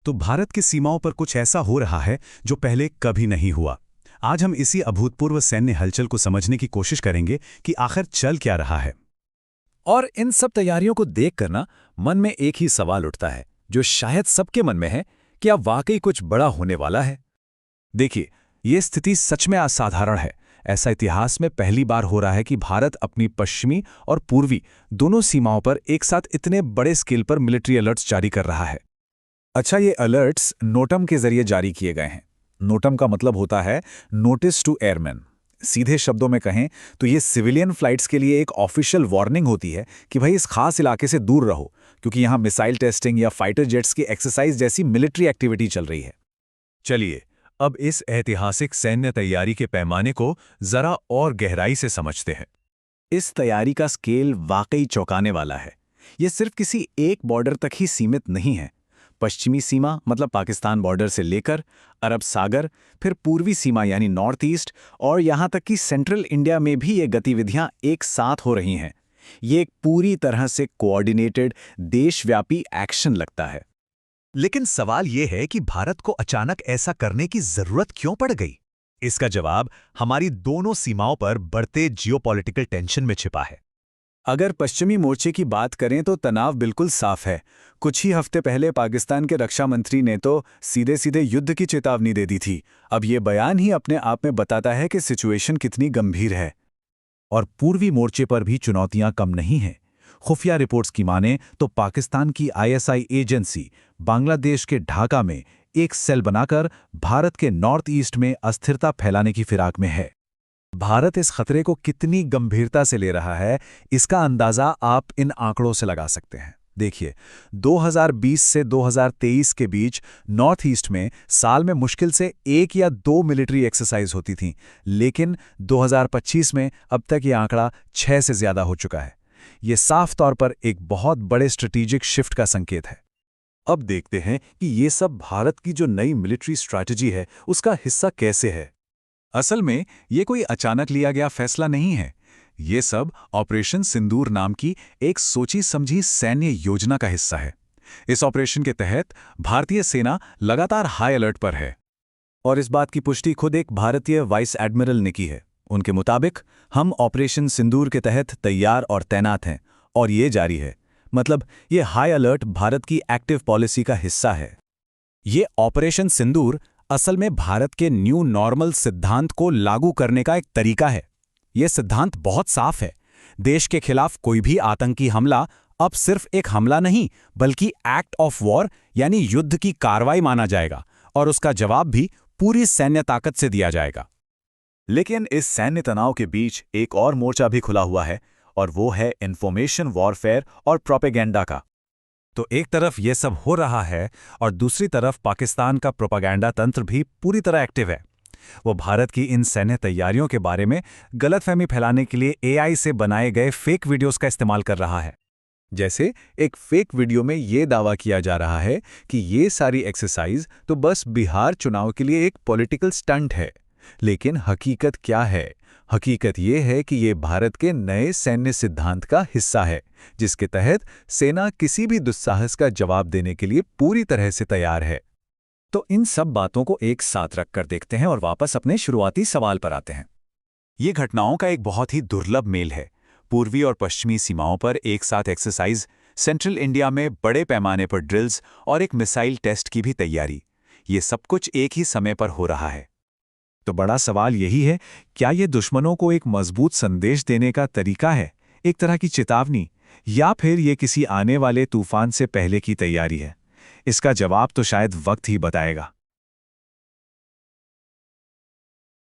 तो भारत की सीमाओं पर कुछ ऐसा हो रहा है जो पहले कभी नहीं हुआ। आज हम इसी अभूतपूर्व सैन्य हलचल को समझने की कोशिश करेंगे कि आखिर चल क्या रहा है। और इन सब तैयारियों को देखकर ना मन में एक ही सवाल उठता है, जो शायद सबके मन में है, कि अब वाकई कुछ बड़ा होने वाला है। देखिए, ये स्थिति सच में असाधारण है। ऐसा इतिहास में पहली बार हो रहा है कि भारत अपनी पश्चिमी और पूर्वी दोनों सीमाओं पर एक साथ इतने बड़े स्केल पर मिलिट्री अलर्ट्स जारी कर रहा है। अच्छा, ये अलर्ट्स नोटम के जरिए जारी किए गए हैं। नोटम का मतलब होता है नोटिस टू एयरमैन। सीधे शब्दों में कहें तो ये सिविलियन फ्लाइट्स के लिए एक ऑफिशियल वार्निंग होती है कि भाई इस खास इलाके से दूर रहो, क्योंकि यहाँ मिसाइल टेस्टिंग या फाइटर जेट्स की एक्सरसाइज जैसी मिलिट्री एक्टिविटी चल रही है। चलिए, अब इस ऐतिहासिक सैन्य तैयारी के पैमाने को जरा और गहराई से समझते हैं। इस तैयारी का स्केल वाकई चौंकाने वाला है। ये सिर्फ किसी एक बॉर्डर तक ही सीमित नहीं है। पश्चिमी सीमा मतलब पाकिस्तान बॉर्डर से लेकर अरब सागर, फिर पूर्वी सीमा यानी नॉर्थ ईस्ट, और यहाँ तक कि सेंट्रल इंडिया में भी ये गतिविधियां एक साथ हो रही हैं। ये एक पूरी तरह से कोऑर्डिनेटेड देशव्यापी एक्शन लगता है। लेकिन सवाल यह है कि भारत को अचानक ऐसा करने की जरूरत क्यों पड़ गई? इसका जवाब हमारी दोनों सीमाओं पर बढ़ते जियोपॉलिटिकल टेंशन में छिपा है। अगर पश्चिमी मोर्चे की बात करें तो तनाव बिल्कुल साफ है। कुछ ही हफ्ते पहले पाकिस्तान के रक्षा मंत्री ने तो सीधे सीधे युद्ध की चेतावनी दे दी थी। अब ये बयान ही अपने आप में बताता है कि सिचुएशन कितनी गंभीर है। और पूर्वी मोर्चे पर भी चुनौतियां कम नहीं हैं। खुफिया रिपोर्ट्स की माने तो पाकिस्तान की आईएसआई एजेंसी बांग्लादेश के ढाका में एक सेल बनाकर भारत के नॉर्थ ईस्ट में अस्थिरता फैलाने की फिराक में है। भारत इस खतरे को कितनी गंभीरता से ले रहा है, इसका अंदाजा आप इन आंकड़ों से लगा सकते हैं। देखिए, 2020 से 2023 के बीच नॉर्थ ईस्ट में साल में मुश्किल से 1 या 2 मिलिट्री एक्सरसाइज होती थीं, लेकिन 2025 में अब तक ये आंकड़ा 6 से ज्यादा हो चुका है। ये साफ तौर पर एक बहुत बड़े स्ट्रेटेजिक शिफ्ट का संकेत है। अब देखते हैं कि ये सब भारत की जो नई मिलिट्री स्ट्रैटेजी है, उसका हिस्सा कैसे है। असल में ये कोई अचानक लिया गया फैसला नहीं है। ये सब ऑपरेशन सिंदूर नाम की एक सोची समझी सैन्य योजना का हिस्सा है। इस ऑपरेशन के तहत भारतीय सेना लगातार हाई अलर्ट पर है। और इस बात की पुष्टि खुद एक भारतीय वाइस एडमिरल ने की है। उनके मुताबिक हम ऑपरेशन सिंदूर के तहत तैयार और तैनात हैं, और ये जारी है। मतलब ये हाई अलर्ट भारत की एक्टिव पॉलिसी का हिस्सा है। ये ऑपरेशन सिंदूर असल में भारत के न्यू नॉर्मल सिद्धांत को लागू करने का एक तरीका है। यह सिद्धांत बहुत साफ है। देश के खिलाफ कोई भी आतंकी हमला अब सिर्फ एक हमला नहीं, बल्कि एक्ट ऑफ वॉर यानी युद्ध की कार्रवाई माना जाएगा, और उसका जवाब भी पूरी सैन्य ताकत से दिया जाएगा। लेकिन इस सैन्य तनाव के बीच एक और मोर्चा भी खुला हुआ है, और वो है इंफॉर्मेशन वॉरफेयर और प्रोपेगेंडा का। तो एक तरफ ये सब हो रहा है और दूसरी तरफ पाकिस्तान का प्रोपेगेंडा तंत्र भी पूरी तरह एक्टिव है। वो भारत की इन सैन्य तैयारियों के बारे में गलतफहमी फैलाने के लिए एआई से बनाए गए फेक वीडियोस का इस्तेमाल कर रहा है। जैसे एक फेक वीडियो में ये दावा किया जा रहा है कि ये सारी एक्सरसाइज तो बस बिहार चुनाव के लिए एक पॉलिटिकल स्टंट है। लेकिन हकीकत क्या है? हकीकत ये है कि ये भारत के नए सैन्य सिद्धांत का हिस्सा है, जिसके तहत सेना किसी भी दुस्साहस का जवाब देने के लिए पूरी तरह से तैयार है। तो इन सब बातों को एक साथ रखकर देखते हैं और वापस अपने शुरुआती सवाल पर आते हैं। ये घटनाओं का एक बहुत ही दुर्लभ मेल है। पूर्वी और पश्चिमी सीमाओं पर एक साथ एक्सरसाइज, सेंट्रल इंडिया में बड़े पैमाने पर ड्रिल्स और एक मिसाइल टेस्ट की भी तैयारी, ये सब कुछ एक ही समय पर हो रहा है। तो बड़ा सवाल यही है, क्या ये दुश्मनों को एक मजबूत संदेश देने का तरीका है, एक तरह की चेतावनी, या फिर ये किसी आने वाले तूफान से पहले की तैयारी है? इसका जवाब तो शायद वक्त ही बताएगा।